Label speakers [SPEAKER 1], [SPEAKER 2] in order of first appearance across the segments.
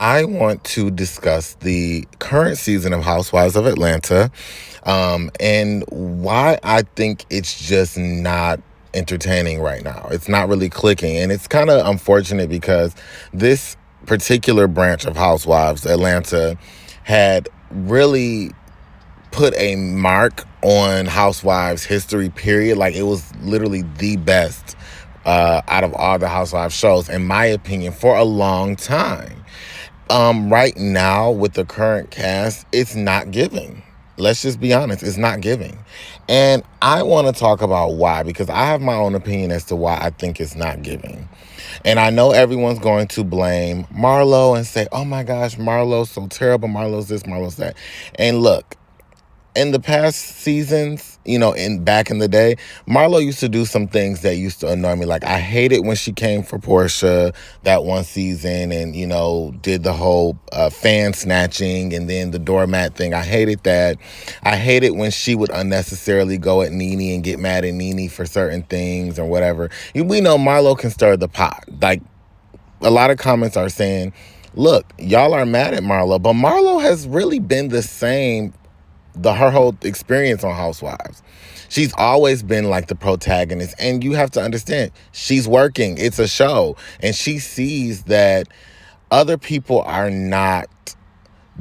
[SPEAKER 1] I want to discuss the current season of Housewives of Atlanta, and why I think it's just not entertaining right now. It's not really clicking, and it's kind of unfortunate because this particular branch of Housewives Atlanta had really put a mark on Housewives history, period. Like, it was literally the best out of all the Housewives shows, in my opinion, for a long time. Right now with the current cast, it's not giving. Let's just be honest, it's not giving. And I want to talk about why, because I have my own opinion as to why I think it's not giving. And I know everyone's going to blame Marlo and say, oh my gosh, Marlo's so terrible, Marlo's this, Marlo's that. And look, in the past seasons, back in the day, Marlo used to do some things that used to annoy me. Like, I hated when she came for Portia that one season and, did the whole fan snatching and then the doormat thing. I hated that. I hated when she would unnecessarily go at Nene and get mad at Nene for certain things or whatever. We know Marlo can stir the pot. Like, a lot of comments are saying, look, y'all are mad at Marlo, but Marlo has really been the same her whole experience on Housewives. She's always been like the protagonist, and you have to understand, she's working. It's a show, and she sees that other people are not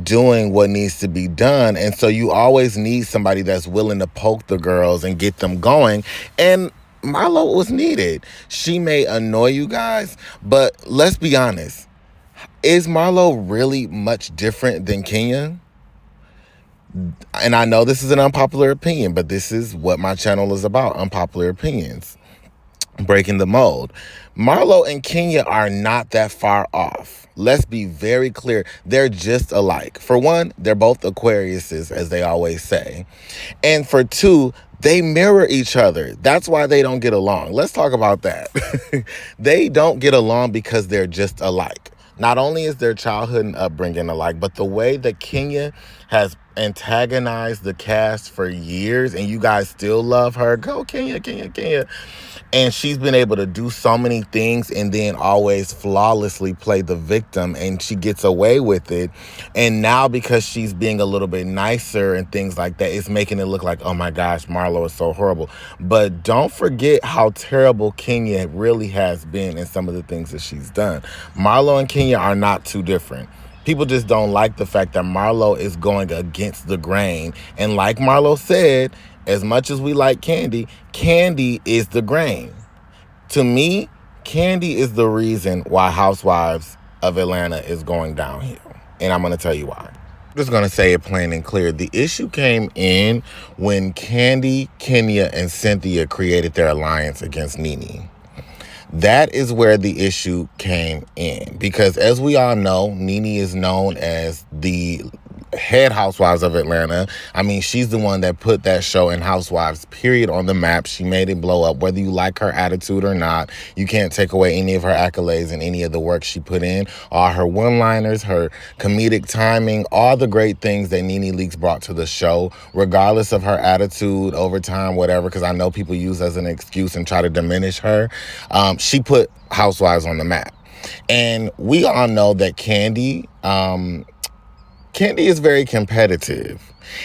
[SPEAKER 1] doing what needs to be done, and so you always need somebody that's willing to poke the girls and get them going, and Marlo was needed. She may annoy you guys, but let's be honest. Is Marlo really much different than Kenya? And I know this is an unpopular opinion, but this is what my channel is about, unpopular opinions, breaking the mold. Marlo and Kenya are not that far off. Let's be very clear. They're just alike. For one, they're both Aquariuses, as they always say. And for two, they mirror each other. That's why they don't get along. Let's talk about that. They don't get along because they're just alike. Not only is their childhood and upbringing alike, but the way that Kenya has antagonized the cast for years, and you guys still love her. Go Kenya, Kenya, Kenya. And she's been able to do so many things and then always flawlessly play the victim, and she gets away with it. And now, because she's being a little bit nicer and things like that, it's making it look like, oh my gosh, Marlo is so horrible. But don't forget how terrible Kenya really has been in some of the things that she's done. Marlo and Kenya are not too different. People just don't like the fact that Marlo is going against the grain. And like Marlo said, as much as we like Candy, Candy is the grain. To me, Candy is the reason why Housewives of Atlanta is going downhill. And I'm going to tell you why. I'm just going to say it plain and clear. The issue came in when Candy, Kenya, and Cynthia created their alliance against Nene. That is where the issue came in. Because as we all know, Nene is known as the head Housewives of Atlanta. I mean, she's the one that put that show in Housewives, period, on the map. She made it blow up. Whether you like her attitude or not, you can't take away any of her accolades and any of the work she put in. All her one-liners, her comedic timing, all the great things that Nene Leakes brought to the show, regardless of her attitude, overtime, whatever, because I know people use as an excuse and try to diminish her. She put Housewives on the map. And we all know that Candy is very competitive.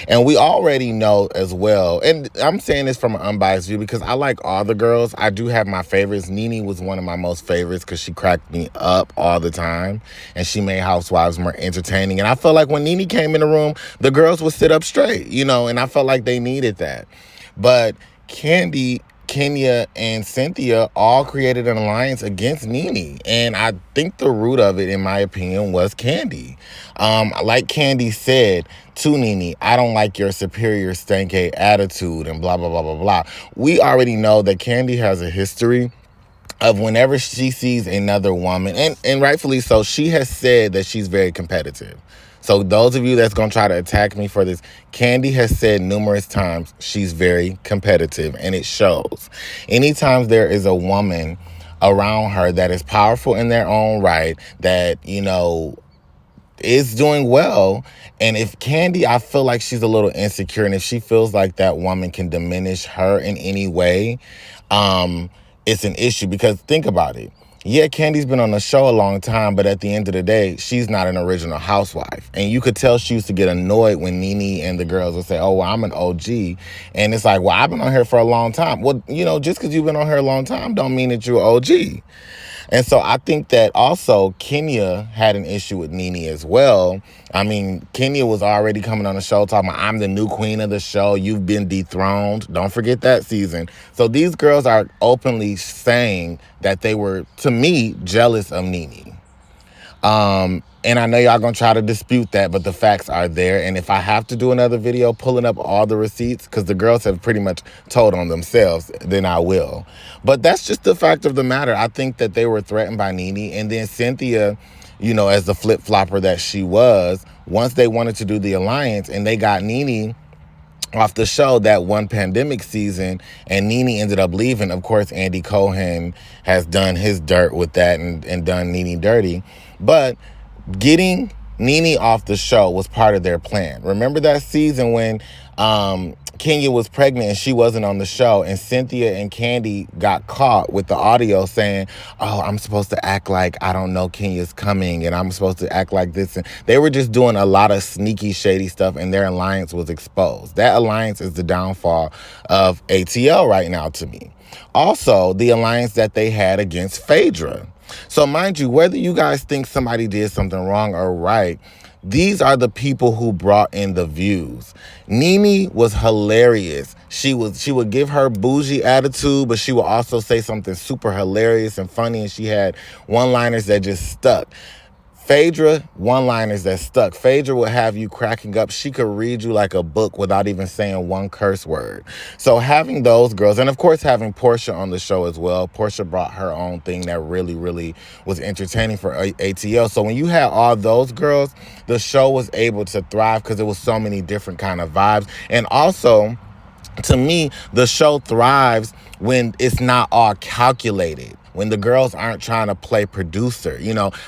[SPEAKER 1] And we already know as well, and I'm saying this from an unbiased view because I like all the girls. I do have my favorites. Nene was one of my most favorites because she cracked me up all the time, and she made Housewives more entertaining. And I felt like when Nene came in the room, the girls would sit up straight, and I felt like they needed that. But Candy, Kenya, and Cynthia all created an alliance against Nene. And I think the root of it, in my opinion, was Candy. Like Candy said to Nene, I don't like your superior stanky attitude and blah, blah, blah, blah, blah. We already know that Candy has a history of whenever she sees another woman, and rightfully so, she has said that she's very competitive. So those of you that's going to try to attack me for this, Candy has said numerous times she's very competitive, and it shows. Anytime there is a woman around her that is powerful in their own right, that, is doing well, and if Candy, I feel like she's a little insecure, and if she feels like that woman can diminish her in any way, it's an issue. Because think about it. Yeah, Candy's been on the show a long time, but at the end of the day, she's not an original housewife. And you could tell she used to get annoyed when Nene and the girls would say, oh, well, I'm an OG. And it's like, well, I've been on here for a long time. Well, just because you've been on here a long time don't mean that you're an OG. And so I think that also Kenya had an issue with Nene as well. I mean, Kenya was already coming on the show talking about, I'm the new queen of the show. You've been dethroned. Don't forget that season. So these girls are openly saying that they were, to me, jealous of Nene. And I know y'all gonna try to dispute that, but the facts are there. And if I have to do another video pulling up all the receipts, because the girls have pretty much told on themselves, then I will. But that's just the fact of the matter. I think that they were threatened by Nene. And then Cynthia, as the flip-flopper that she was, once they wanted to do the alliance and they got Nene off the show that one pandemic season, and Nene ended up leaving. Of course, Andy Cohen has done his dirt with that and done Nene dirty. But getting Nene off the show was part of their plan. Remember that season when Kenya was pregnant and she wasn't on the show, and Cynthia and Candy got caught with the audio saying, oh, I'm supposed to act like I don't know Kenya's coming, and I'm supposed to act like this. And they were just doing a lot of sneaky, shady stuff, and their alliance was exposed. That alliance is the downfall of ATL right now to me. Also, the alliance that they had against Phaedra. So mind you, whether you guys think somebody did something wrong or right, these are the people who brought in the views. Nene was hilarious. She would give her bougie attitude, but she would also say something super hilarious and funny, and she had one-liners that just stuck. Phaedra, one-liners that stuck. Phaedra would have you cracking up. She could read you like a book without even saying one curse word. So having those girls, and of course having Portia on the show as well. Portia brought her own thing that really, really was entertaining for ATL. So when you had all those girls, the show was able to thrive because there was so many different kind of vibes. And also, to me, the show thrives when it's not all calculated. When the girls aren't trying to play producer.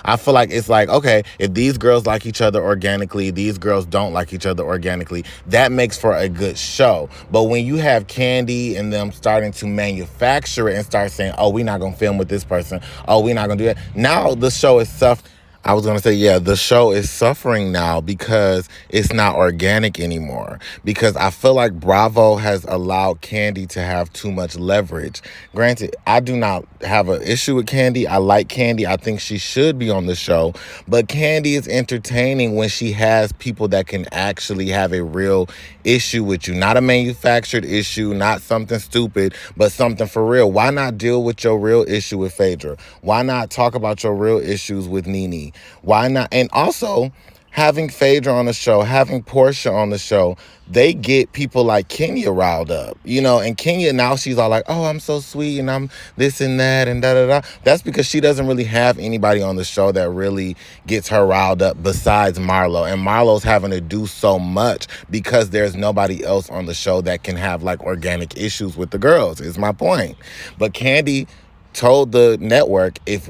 [SPEAKER 1] I feel like it's like, okay, if these girls like each other organically, these girls don't like each other organically, that makes for a good show. But when you have Candy and them starting to manufacture it and start saying, oh, we're not going to film with this person. Oh, we're not going to do that. Now the show is suffering. I was going to say, yeah, the show is suffering now because it's not organic anymore. Because I feel like Bravo has allowed Candy to have too much leverage. Granted, I do not have an issue with Candy. I like Candy. I think she should be on the show. But Candy is entertaining when she has people that can actually have a real issue with you. Not a manufactured issue, not something stupid, but something for real. Why not deal with your real issue with Phaedra? Why not talk about your real issues with Nene? Why not? And also, having Phaedra on the show, having Portia on the show, they get people like Kenya riled up, and Kenya now she's all like, oh, I'm so sweet and I'm this and that and da-da-da. That's because she doesn't really have anybody on the show that really gets her riled up besides Marlo. And Marlo's having to do so much because there's nobody else on the show that can have like organic issues with the girls, is my point. But Candy told the network, if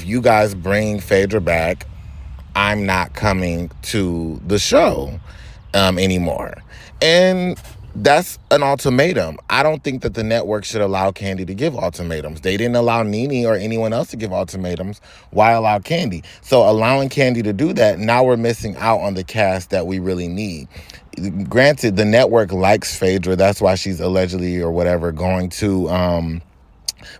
[SPEAKER 1] you guys bring Phaedra back, I'm not coming to the show anymore. And that's an ultimatum. I don't think that the network should allow Candy to give ultimatums. They didn't allow Nene or anyone else to give ultimatums. Why allow Candy? So allowing Candy to do that, now we're missing out on the cast that we really need. Granted, the network likes Phaedra. That's why she's allegedly or whatever going to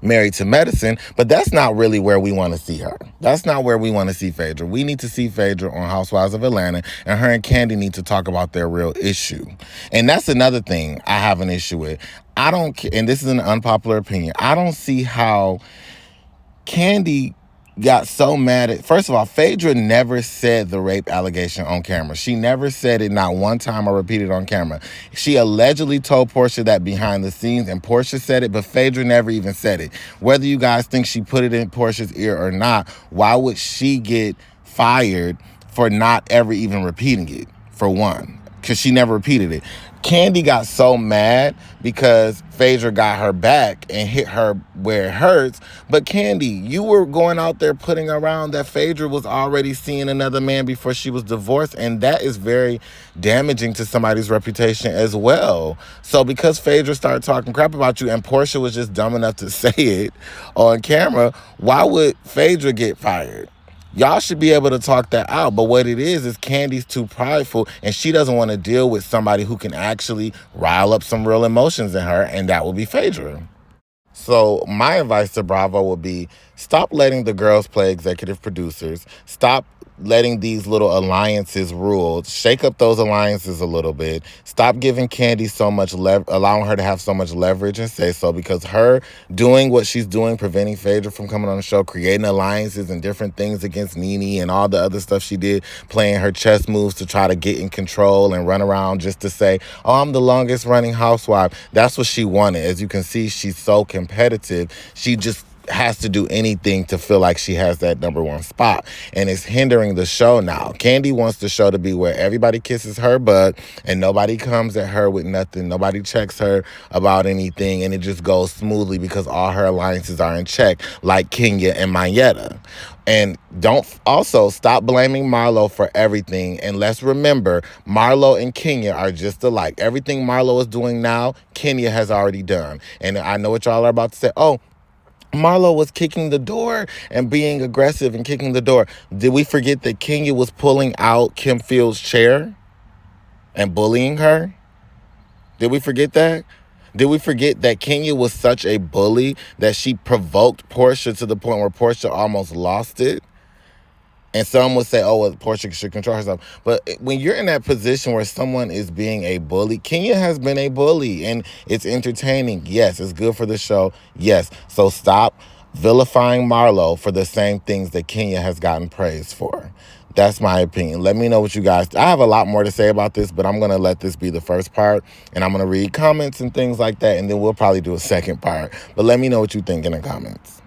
[SPEAKER 1] Married to Medicine, but that's not really where we want to see her. That's not where we want to see Phaedra. We need to see Phaedra on Housewives of Atlanta, and her and Candy need to talk about their real issue. And that's another thing I have an issue with. And this is an unpopular opinion, I don't see how Candy got so mad at, first of all, Phaedra never said the rape allegation on camera. She never said it, not one time, or repeated on camera. She allegedly told Portia that behind the scenes, and Portia said it, but Phaedra never even said it. Whether you guys think she put it in Portia's ear or not, why would she get fired for not ever even repeating it, for one? because she never repeated it. Candy got so mad because Phaedra got her back and hit her where it hurts. But Candy, you were going out there putting around that Phaedra was already seeing another man before she was divorced, and that is very damaging to somebody's reputation as well. So because Phaedra started talking crap about you and Portia was just dumb enough to say it on camera, why would Phaedra get fired? Y'all should be able to talk that out. But what it is Candy's too prideful, and she doesn't want to deal with somebody who can actually rile up some real emotions in her, and that will be Phaedra. So my advice to Bravo would be, stop letting the girls play executive producers. Stop letting these little alliances rule. Shake up those alliances a little bit. Stop giving Candy so much allowing her to have so much leverage and say so, because her doing what she's doing, preventing Phaedra from coming on the show, creating alliances and different things against Nene and all the other stuff she did, playing her chess moves to try to get in control and run around just to say, oh, I'm the longest running housewife. That's what she wanted. As you can see, she's so competitive. She just has to do anything to feel like she has that number one spot, and it's hindering the show now. Candy wants the show to be where everybody kisses her butt and nobody comes at her with nothing. Nobody checks her about anything, and it just goes smoothly because all her alliances are in check, like Kenya and Mayetta. And don't also stop blaming Marlo for everything. And let's remember, Marlo and Kenya are just alike. Everything Marlo is doing now, Kenya has already done. And I know what y'all are about to say. Oh, Marlo was kicking the door and being aggressive and kicking the door. Did we forget that Kenya was pulling out Kim Field's chair and bullying her? Did we forget that? Did we forget that Kenya was such a bully that she provoked Portia to the point where Portia almost lost it? And some would say, oh, well, Portia should control herself. But when you're in that position where someone is being a bully, Kenya has been a bully, and it's entertaining. Yes, it's good for the show. Yes. So stop vilifying Marlo for the same things that Kenya has gotten praised for. That's my opinion. Let me know what you guys... I have a lot more to say about this, but I'm going to let this be the first part, and I'm going to read comments and things like that, and then we'll probably do a second part. But let me know what you think in the comments.